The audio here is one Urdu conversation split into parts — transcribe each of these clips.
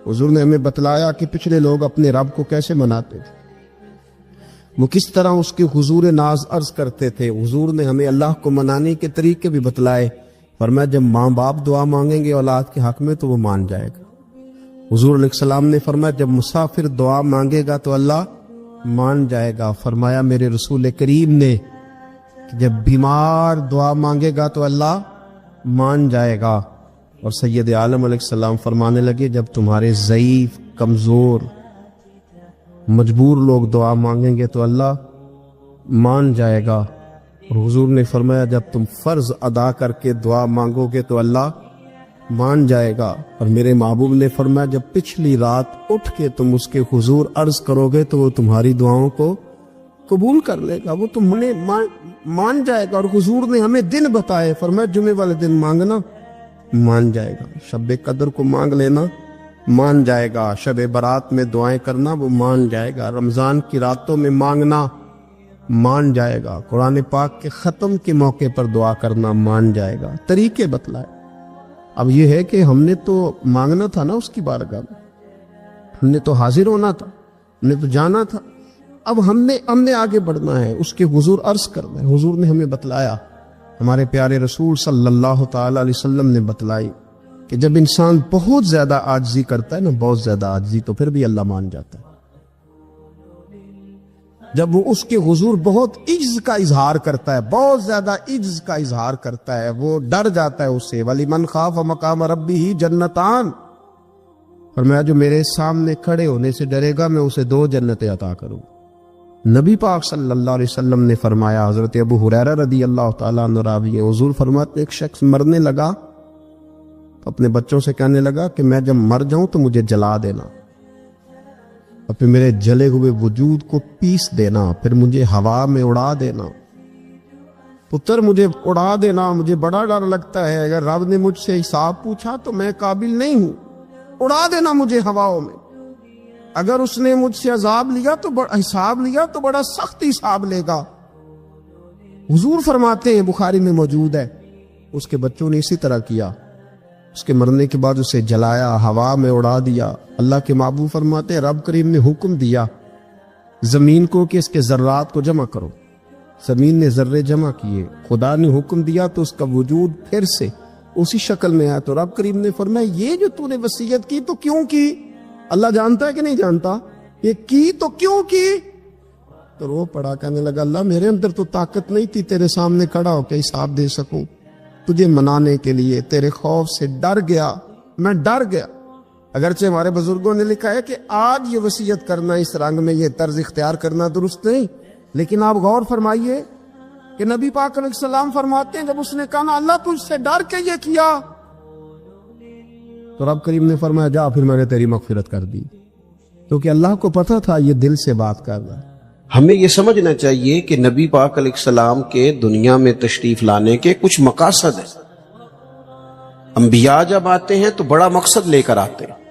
حضور نے ہمیں بتلایا کہ پچھلے لوگ اپنے رب کو کیسے مناتے تھے، وہ کس طرح اس کے حضور ناز عرض کرتے تھے۔ حضور نے ہمیں اللہ کو منانے کے طریقے بھی بتلائے، فرمایا جب ماں باپ دعا مانگیں گے اولاد کے حق میں تو وہ مان جائے گا۔ حضور علیہ السلام نے فرمایا جب مسافر دعا مانگے گا تو اللہ مان جائے گا۔ فرمایا میرے رسول کریم نے کہ جب بیمار دعا مانگے گا تو اللہ مان جائے گا۔ اور سید عالم علیہ السلام فرمانے لگے جب تمہارے ضعیف، کمزور، مجبور لوگ دعا مانگیں گے تو اللہ مان جائے گا۔ اور حضور نے فرمایا جب تم فرض ادا کر کے دعا مانگو گے تو اللہ مان جائے گا۔ اور میرے محبوب نے فرمایا جب پچھلی رات اٹھ کے تم اس کے حضور عرض کرو گے تو وہ تمہاری دعاؤں کو قبول کر لے گا، وہ تمہیں مان جائے گا۔ اور حضور نے ہمیں دن بتائے، فرمایا جمعے والے دن مانگنا مان جائے گا، شب قدر کو مانگ لینا مان جائے گا، شب برات میں دعائیں کرنا وہ مان جائے گا، رمضان کی راتوں میں مانگنا مان جائے گا، قرآن پاک کے ختم کے موقع پر دعا کرنا مان جائے گا۔ طریقے بتلائے۔ اب یہ ہے کہ ہم نے تو مانگنا تھا نا اس کی بارگاہ میں، ہم نے تو حاضر ہونا تھا، ہم نے تو جانا تھا۔ اب ہم نے آگے بڑھنا ہے، اس کے حضور عرض کرنا ہے۔ حضور نے ہمیں بتلایا، ہمارے پیارے رسول صلی اللہ تعالی علیہ وسلم نے بتلائی کہ جب انسان بہت زیادہ عاجزی کرتا ہے نا، بہت زیادہ عاجزی، تو پھر بھی اللہ مان جاتا ہے۔ جب وہ اس کے حضور بہت عجز کا اظہار کرتا ہے، بہت زیادہ عجز کا اظہار کرتا ہے، وہ ڈر جاتا ہے اس سے۔ وَلِمَنْ خَافَ مَقَامَ رَبِّهِ جَنَّتَانِ، فرمایا جو میرے سامنے کھڑے ہونے سے ڈرے گا میں اسے 2 جنتیں عطا کروں۔ نبی پاک صلی اللہ علیہ وسلم نے فرمایا، حضرت ابو ہریرہ رضی اللہ تعالیٰ عنہ راوی ہے، حضور فرماتے ایک شخص مرنے لگا تو اپنے بچوں سے کہنے لگا کہ میں جب مر جاؤں تو مجھے جلا دینا، اور پھر میرے جلے ہوئے وجود کو پیس دینا، پھر مجھے ہوا میں اڑا دینا، پتر مجھے اڑا دینا، مجھے بڑا ڈر لگتا ہے، اگر رب نے مجھ سے حساب پوچھا تو میں قابل نہیں ہوں، اڑا دینا مجھے ہواؤں میں، اگر اس نے مجھ سے عذاب لیا تو حساب لیا تو بڑا سخت حساب لے گا۔ حضور فرماتے ہیں، بخاری میں موجود ہے، اس کے بچوں نے اسی طرح کیا، اس کے مرنے کے بعد اسے جلایا، ہوا میں اڑا دیا۔ اللہ کے محبوب فرماتے ہیں رب کریم نے حکم دیا زمین کو کہ اس کے ذرات کو جمع کرو، زمین نے ذرے جمع کیے، خدا نے حکم دیا تو اس کا وجود پھر سے اسی شکل میں آیا۔ تو رب کریم نے فرمایا یہ جو تو نے وصیت کی تو کیوں کی؟ اللہ جانتا ہے کہ نہیں جانتا؟ یہ کی تو کیوں کی؟ تو رو پڑا، کہنے لگا اللہ میرے اندر تو طاقت نہیں تھی تیرے سامنے کھڑا ہو کے حساب دے سکوں، تجھے منانے کے لیے تیرے خوف سے ڈر گیا، میں ڈر گیا۔ اگرچہ ہمارے بزرگوں نے لکھا ہے کہ آج یہ وصیت کرنا، اس رنگ میں یہ طرز اختیار کرنا درست نہیں، لیکن آپ غور فرمائیے کہ نبی پاک علیہ السلام فرماتے ہیں جب اس نے کہا نا اللہ تجھ سے ڈر کے یہ کیا، تو رب کریم نے فرمایا جا پھر میں نے تیری مغفرت کر دی، کیونکہ اللہ کو پتا تھا یہ دل سے بات کر رہا ہے۔ ہمیں یہ سمجھنا چاہیے کہ نبی پاک علیہ السلام کے دنیا میں تشریف لانے کے کچھ مقاصد ہیں۔ انبیاء جب آتے ہیں تو بڑا مقصد لے کر آتے ہیں،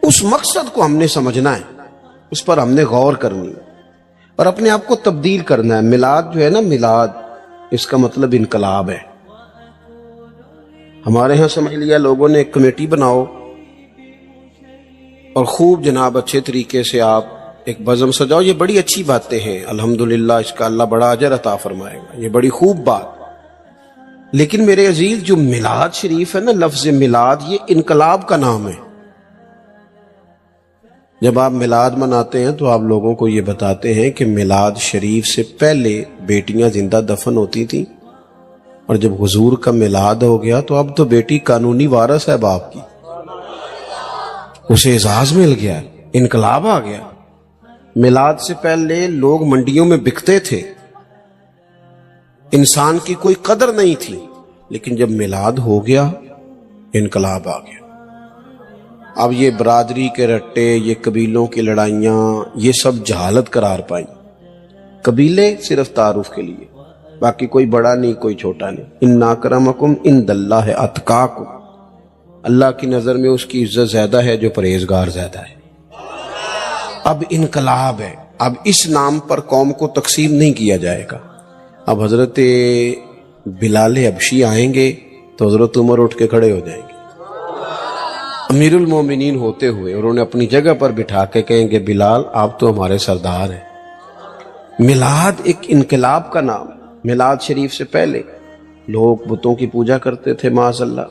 اس مقصد کو ہم نے سمجھنا ہے، اس پر ہم نے غور کرنی ہے اور اپنے آپ کو تبدیل کرنا ہے۔ میلاد جو ہے نا، میلاد اس کا مطلب انقلاب ہے۔ ہمارے ہاں سمجھ لیا لوگوں نے ایک کمیٹی بناؤ اور خوب جناب اچھے طریقے سے آپ ایک بزم سجاؤ، یہ بڑی اچھی باتیں ہیں، الحمدللہ اس کا اللہ بڑا اجر عطا فرمائے گا، یہ بڑی خوب بات۔ لیکن میرے عزیز جو میلاد شریف ہے نا، لفظ میلاد یہ انقلاب کا نام ہے۔ جب آپ میلاد مناتے ہیں تو آپ لوگوں کو یہ بتاتے ہیں کہ میلاد شریف سے پہلے بیٹیاں زندہ دفن ہوتی تھیں، اور جب حضور کا میلاد ہو گیا تو اب تو بیٹی قانونی وارث ہے باپ کی، اسے اعزاز مل گیا، انقلاب آ گیا۔ میلاد سے پہلے لوگ منڈیوں میں بکتے تھے، انسان کی کوئی قدر نہیں تھی، لیکن جب میلاد ہو گیا انقلاب آ گیا۔ اب یہ برادری کے رٹے، یہ قبیلوں کی لڑائیاں، یہ سب جہالت قرار پائیں۔ قبیلے صرف تعارف کے لیے، باقی کوئی بڑا نہیں کوئی چھوٹا نہیں۔ ان اکرمکم عند اللہ اتقاکم، اللہ کی نظر میں اس کی عزت زیادہ ہے جو پرہیزگار زیادہ ہے۔ اب انقلاب ہے، اب اس نام پر قوم کو تقسیم نہیں کیا جائے گا۔ اب حضرت بلال حبشی آئیں گے تو حضرت عمر اٹھ کے کھڑے ہو جائیں گے، امیر المومنین ہوتے ہوئے اور انہیں اپنی جگہ پر بٹھا کے کہیں گے بلال آپ تو ہمارے سردار ہیں. میلاد ایک انقلاب کا نام. میلاد شریف سے پہلے لوگ بتوں کی پوجا کرتے تھے معاذ اللہ.